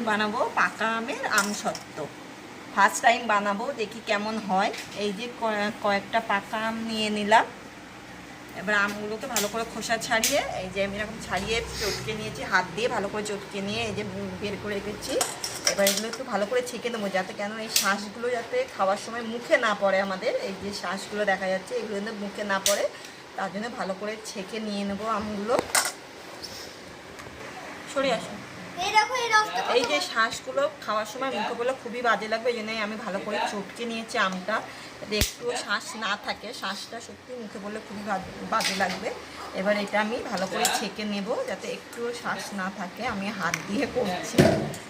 বানাবো পাকা আমের আমসত্ত্ব। ফার্স্ট টাইম বানাবো, দেখি কেমন হয়। এই যে কয়েকটা পাকা আম নিয়ে নিলাম। এবার আমগুলোকে ভালো করে খোসা ছাড়িয়ে, এই যে আমি এরকম ছাড়িয়ে চটকে নিয়েছি, হাত দিয়ে ভালো করে চটকে নিয়ে এই যে বের করে রেখেছি। এবার এগুলো একটু ভালো করে ছেঁকে নেবো, যাতে কেন এই শ্বাসগুলো যাতে খাওয়ার সময় মুখে না পড়ে। আমাদের এই যে শ্বাসগুলো দেখা যাচ্ছে, এগুলো কিন্তু মুখে না পড়ে, তার জন্য ভালো করে ছেঁকে নিয়ে নেবো আমগুলো। সরে আসুন। এই যে শ্বাসগুলো খাওয়ার সময় মুখে বলে খুবই বাজে লাগবে, এই জন্যই আমি ভালো করে চটকে নিয়েছি আমটা, যাতে একটুও শ্বাস না থাকে। শ্বাসটা সত্যি মুখে বললে খুবই বাজে লাগবে। এবার এটা আমি ভালো করে ছেঁকে নেব, যাতে একটুও শ্বাস না থাকে। আমি হাত দিয়ে করছি,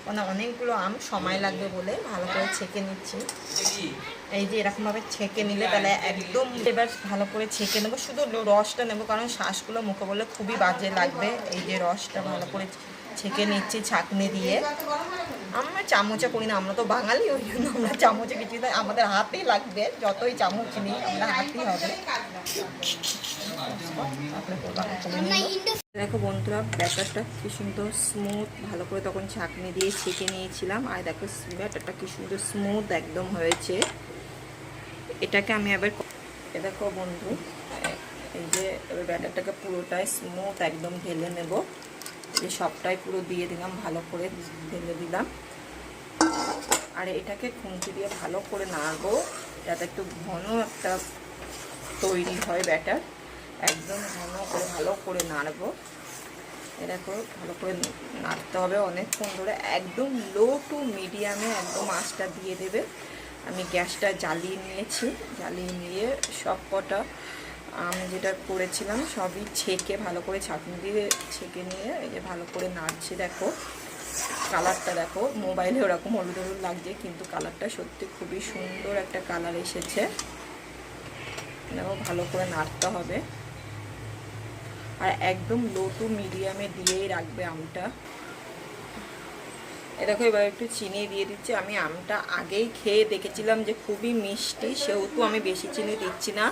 মানে অনেকগুলো আম সময় লাগবে বলে ভালো করে ছেঁকে নিচ্ছি। এই যে এরকমভাবে ছেঁকে নিলে তাহলে একদম, এবার ভালো করে ছেঁকে নেবো, শুধু রসটা নেবো, কারণ শ্বাসগুলো মুখে বললে খুবই বাজে লাগবে। এই যে রসটা ভালো করে ছেঁকে নিচ্ছি ছাঁকনি দিয়ে। আমরা চামচে করি না, আমরা তো বাঙালি, ওই জন্য আমরা চামচে কিছু না, আমাদের হাতেই লাগবে। যতই চামচ নিই আমরা হাতেই হবে। দেখো বন্ধুরা, ব্যাটারটা কি সুন্দর স্মুথ, ভালো করে তখন ছাঁকনি দিয়ে ছেঁকে নিয়েছিলাম। আর দেখো ব্যাটারটা কি সুন্দর স্মুথ একদম হয়েছে। এটাকে আমি আবার দেখো বন্ধু, এই যে এবার ব্যাটারটাকে পুরোটাই স্মুথ একদম ঢেলে নেব। এই সবটাই পুরো দিয়ে দিলাম, ভালো করে ঢেলে দিলাম। আর এটাকে খুন্তি দিয়ে ভালো করে নাড়বো, যাতে একটু ঘন একটা তৈরি হয় ব্যাটার। একদম ঘন করে ভালো করে নাড়বো। এরকম ভালো করে নাড়তে হবে অনেকক্ষণ ধরে, একদম লো টু মিডিয়ামে একদম আঁচটা দিয়ে দেবে। আমি গ্যাসটা জ্বালিয়ে নিয়েছি, জ্বালিয়ে নিয়ে সব কটা আম যেটা করেছিলাম সবই ছেঁকে ভালো করে ছাঁকনি দিয়ে ছেঁকে নিয়ে এই যে ভালো করে নাড়ছি। দেখো কালারটা দেখো, মোবাইলে ওরকম হলুদ হলুদ লাগছে, কিন্তু কালারটা সত্যি খুবই সুন্দর একটা কালার এসেছে। দেখো ভালো করে নাড়তে হবে, আর একদম লো টু মিডিয়ামে দিয়েই রাখবে আমটা। দেখো এবার একটু চিনি দিয়ে দিচ্ছি। আমি আমটা আগেই খেয়ে দেখেছিলাম যে খুবই মিষ্টি, সেহেতু আমি বেশি চিনি দিচ্ছি না।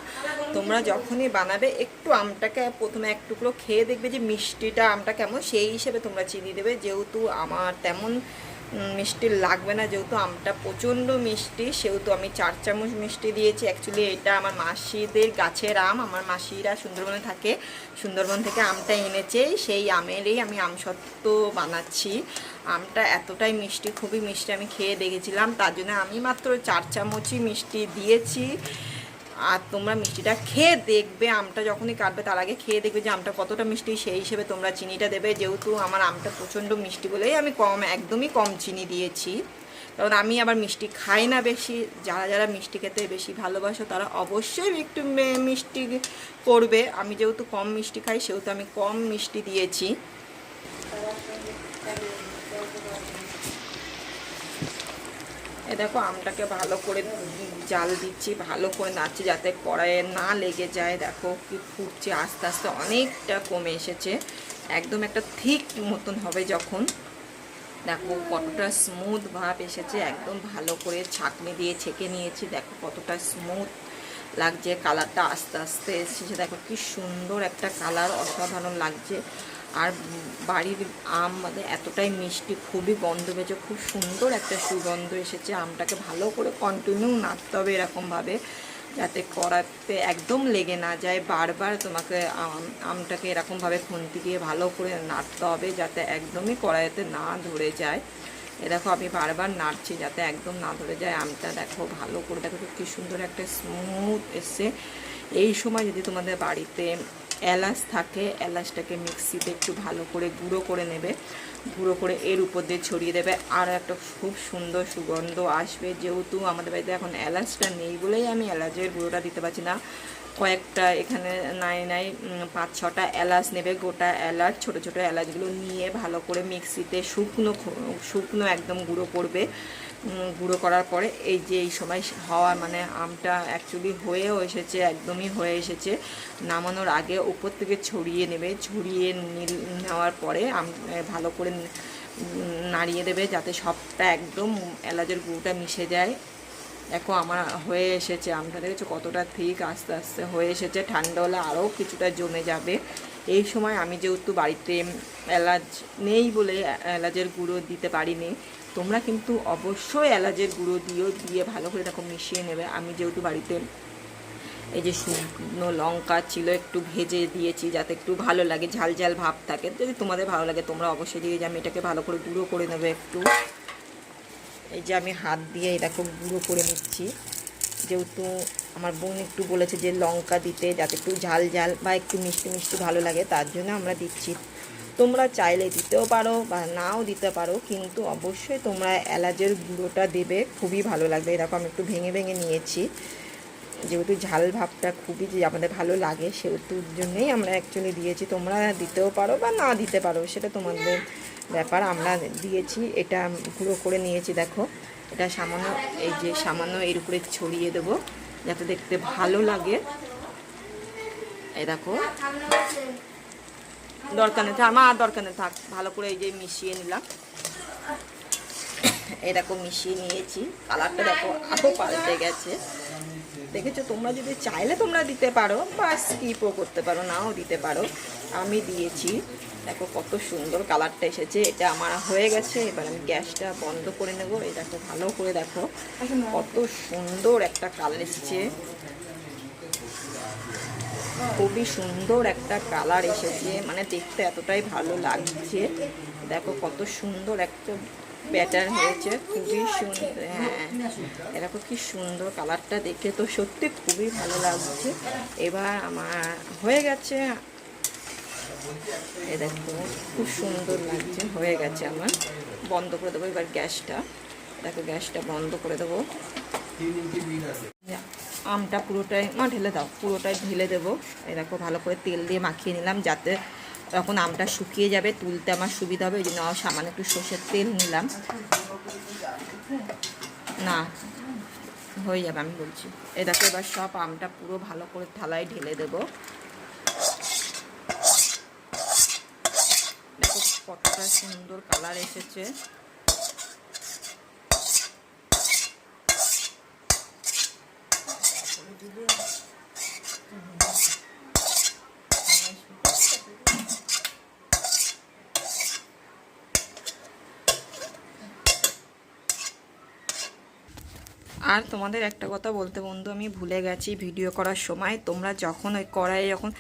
তোমরা যখনই বানাবে একটু আমটাকে প্রথমে এক টুকরো খেয়ে দেখবে যে মিষ্টিটা আমটা কেমন, সেই হিসেবে তোমরা চিনি দেবে। যেহেতু আমার তেমন মিষ্টি লাগবে না, যেহেতু আমটা প্রচণ্ড মিষ্টি, সেহেতু আমি 4 চামচ মিষ্টি দিয়েছি। অ্যাকচুয়ালি এটা আমার মাসিদের গাছের আম, আমার মাসিরা সুন্দরবনে থাকে, সুন্দরবন থেকে আমটা এনেছে, সেই আমেরই আমি আমসত্ত্ব বানাচ্ছি। আমটা এতটাই মিষ্টি, খুবই মিষ্টি, আমি খেয়ে দেখেছিলাম, তার জন্য আমি মাত্র 4 চামচই মিষ্টি দিয়েছি। আর তোমরা মিষ্টিটা খেয়ে দেখবে, আমটা যখনই কাটবে তার আগে খেয়ে দেখবে যে আমটা কতটা মিষ্টি, সেই হিসেবে তোমরা চিনিটা দেবে। যেহেতু আমার আমটা প্রচণ্ড মিষ্টি বলেই আমি একদমই কম চিনি দিয়েছি, কারণ আমি আবার মিষ্টি খাই না বেশি। যারা যারা মিষ্টি খেতে বেশি ভালোবাসো তারা অবশ্যই একটু মিষ্টি করবে। আমি যেহেতু কম মিষ্টি খাই, সেহেতু আমি কম মিষ্টি দিয়েছি। দেখো আমটাকে ভালো করে জাল দিচ্ছি, ভালো করে নাড়ছি, যাতে কড়াইয়ে না লেগে যায়। দেখো কি ফুটছে আস্তে আস্তে, অনেকটা কমে এসেছে, একদম একটা থিক মতন হবে যখন। দেখো কতটা স্মুথ ভাব এসেছে, একদম ভালো করে ছাঁকনি দিয়ে ছেঁকে নিয়েছি। দেখো কতটা স্মুথ লাগছে, কালারটা আস্তে আস্তে এসেছে। দেখো কি সুন্দর একটা কালার, অসাধারণ লাগছে। আর বাড়ির আম মানে এতটাই মিষ্টি, খুবই গন্ধ পেয়েছে, খুব সুন্দর একটা সুগন্ধ এসেছে। আমটাকে ভালো করে কন্টিনিউ নাড়তে হবে এরকমভাবে, যাতে কড়াইতে একদম লেগে না যায়। বারবার তোমাকে আমটাকে এরকমভাবে খুন্তি দিয়ে ভালো করে নাড়তে হবে, যাতে একদমই কড়াইতে না ধরে যায়। দেখো আমি বারবার নাড়ছি যাতে একদম না ধরে যায় আমটা। দেখো ভালো করে, দেখো কি সুন্দর একটা স্মুথ এসছে। এই সময় যদি তোমাদের বাড়িতে এলাচ থাকে, এলাচটাকে মিক্সিতে একটু ভালো করে গুঁড়ো করে নেবে, গুঁড়ো করে এর উপর দিয়ে ছড়িয়ে দেবে, আর একটা খুব সুন্দর সুগন্ধ আসবে। যেহেতু আমাদের বাড়িতে এখন এলাচটা নেই বলেই আমি এলাচের গুঁড়োটা দিতে পারছি না। কয়েকটা এখানে নাই 5-6টা এলাচ নেবে, গোটা এলাচ, ছোট ছোট এলাচগুলো নিয়ে ভালো করে মিক্সিতে শুকনো একদম গুঁড়ো করবে। গুঁড়ো করার পরে এই যে এই সময় হওয়া মানে আমটা অ্যাকচুয়ালি হয়েও এসেছে, একদমই হয়ে এসেছে। নামানোর আগে উপর থেকে ছড়িয়ে নেবে, ছড়িয়ে নেওয়ার পরে ভালো করে নাড়িয়ে দেবে, যাতে সবটা একদম এলাচের গুঁড়োটা মিশে যায়। দেখো আমার হয়ে এসেছে আমটা, দেখেছো কতটা ঠিক আস্তে আস্তে হয়ে এসেছে। ঠান্ডা হলে আরও কিছুটা জমে যাবে। এই সময় আমি যেহেতু বাড়িতে এলাচ নেই বলে এলাচের গুঁড়ো দিতে পারিনি। তোমরা কিন্তু অবশ্যই এলাচের গুঁড়ো দিয়ে ভালো করে দেখো মিশিয়ে নেবে। আমি যেহেতু বাড়িতে এই যে শুকনো লঙ্কা ছিল একটু ভেজে দিয়েছি যাতে একটু ভালো লাগে, ঝাল ঝাল ভাব থাকে। যদি তোমাদের ভালো লাগে তোমরা অবশ্যই দিয়ে যে আমি এটাকে ভালো করে গুঁড়ো করে নেবে একটু। এই যে আমি হাত দিয়ে দেখো গুঁড়ো করে নিচ্ছি, যেহেতু আমার বোন একটু বলেছে যে লঙ্কা দিতে যাতে একটু ঝাল ঝাল বা একটু মিষ্টি মিষ্টি ভালো লাগে, তার জন্য আমরা দিচ্ছি। তোমরা চাইলে দিতেও পারো বা নাও দিতে পারো, কিন্তু অবশ্যই তোমরা এলাচের গুঁড়োটা দেবে, খুবই ভালো লাগবে। এরকম আমি একটু ভেঙে ভেঙে নিয়েছি, যেহেতু ঝাল ভাবটা খুবই যে আমাদের ভালো লাগে সেহেতুর জন্যই আমরা অ্যাকচুয়ালি দিয়েছি। তোমরা দিতেও পারো বা না দিতে পারো, সেটা তোমাদের ব্যাপার। আমরা দিয়েছি, এটা গুঁড়ো করে নিয়েছি। দেখো এটা সামান্য এই যে সামান্য এর উপরে ছড়িয়ে দেবো যাতে দেখতে ভালো লাগে। এই দেখো দরকার নেই, আমার দরকার নেই, থাক। ভালো করে এই যে মিশিয়ে নিলাম। এই দেখো মিশিয়ে নিয়েছি, কালারটা দেখো আরও পাল্টে গেছে। দেখেছো, তোমরা যদি চাইলে তোমরা দিতে পারো বা স্কিপও করতে পারো, নাও দিতে পারো। আমি দিয়েছি, দেখো কত সুন্দর কালারটা এসেছে। এটা আমার হয়ে গেছে, এবার আমি গ্যাসটা বন্ধ করে নেব। এই দেখো ভালো করে দেখো কত সুন্দর একটা কালার এসেছে, খুবই সুন্দর একটা কালার এসেছে, মানে দেখতে এতটাই ভালো লাগছে। দেখো কত সুন্দর একটা ব্যাটার হয়েছে, খুবই সুন্দর। হ্যাঁ এরকম কি সুন্দর কালারটা দেখে তো সত্যি খুবই ভালো লাগছে। এবার আমার হয়ে গেছে, এই দেখো খুব সুন্দর লাগছে, হয়ে গেছে আমার। বন্ধ করে দেবো এবার গ্যাসটা। দেখো গ্যাসটা বন্ধ করে দেবো। আমটা পুরোটাই ঢেলে দাও, পুরোটাই ঢেলে দেবো। এই দেখো ভালো করে তেল দিয়ে মাখিয়ে নিলাম যাতে তখন আমটা শুকিয়ে যাবে, তুলতে আমার সুবিধা হবে। ওই জন্য সামান্য একটু সর্ষের তেল নিলাম। না হয়ে যাবে, আমি বলছি। এই দেখো এবার সব আমটা পুরো ভালো করে থালায় ঢেলে দেবো। দেখো কতটা সুন্দর কালার এসেছে। আর তোমাদের একটা কথা বলতে বন্ধু আমি ভুলে গেছি ভিডিও করার সময়, তোমরা যখন ওই কড়াইয়ে যখন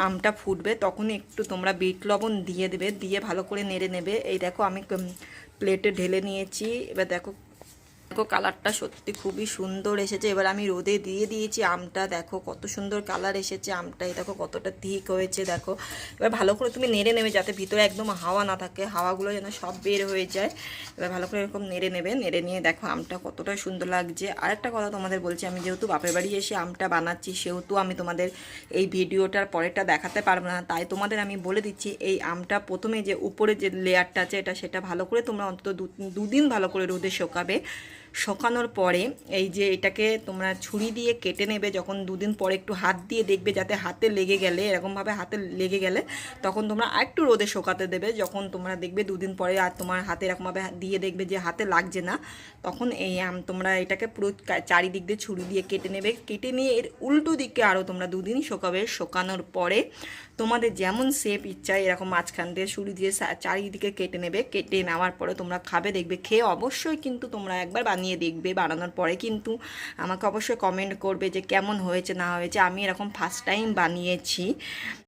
আমটা ফুটবে তখন একটু তোমরা বিট লবণ দিয়ে দেবে, দিয়ে ভালো করে নেড়ে নেবে। এই দেখো আমি প্লেটে ঢেলে নিয়েছি। এবার দেখো দেখো কালারটা সত্যি খুবই সুন্দর এসেছে। এবার আমি রোদে দিয়ে দিয়েছি আমটা, দেখো কত সুন্দর কালার এসেছে আমটা। এই দেখো কতটা ঠিক হয়েছে। দেখো এবার ভালো করে তুমি নেড়ে নেবে যাতে ভিতরে একদম হাওয়া না থাকে, হাওয়াগুলো যেন সব বের হয়ে যায়। এবার ভালো করে এরকম নেড়ে নেবে, নেড়ে নিয়ে দেখো আমটা কতটা সুন্দর লাগছে। আরেকটা কথা তোমাদের বলছি, আমি যেহেতু বাপের বাড়ি এসে আমটা বানাচ্ছি সেহেতু আমি তোমাদের এই ভিডিওটার পরেরটা দেখাতে পারবো না, তাই তোমাদের আমি বলে দিচ্ছি এই আমটা প্রথমে যে উপরে যে লেয়ারটা আছে সেটা ভালো করে তোমরা অন্তত দুদিন ভালো করে রোদে শুকাবে। শুকানোর পরে এই যে এটাকে তোমরা ছুরি দিয়ে কেটে নেবে। যখন দুদিন পরে একটু হাত দিয়ে দেখবে যাতে হাতে লেগে গেলে, এরকমভাবে হাতে লেগে গেলে তখন তোমরা একটু রোদে শুকাতে দেবে। যখন তোমরা দেখবে দুদিন পরে আর তোমার হাতে এরকমভাবে দিয়ে দেখবে যে হাতে লাগছে না, তখন এই তোমরা এটাকে পুরো চারিদিক দিয়ে ছুরি দিয়ে কেটে নেবে। কেটে নিয়ে এর উল্টো দিকে আরও তোমরা দুদিন শুকাবে। শুকানোর পরে তোমাদের যেমন শেপ ইচ্ছা এরকম মাঝখান দিয়ে ছুরি দিয়ে চারিদিকে কেটে নেবে। কেটে নেওয়ার পরে তোমরা খাবে, দেখবে খেয়ে অবশ্যই কিন্তু তোমরা একবার বানিয়ে দেখবে। বানানোর পরে কিন্তু আমাকে অবশ্যই কমেন্ট করবে যে কেমন হয়েছে না হয়েছে। আমি এরকম ফার্স্ট টাইম বানিয়েছি।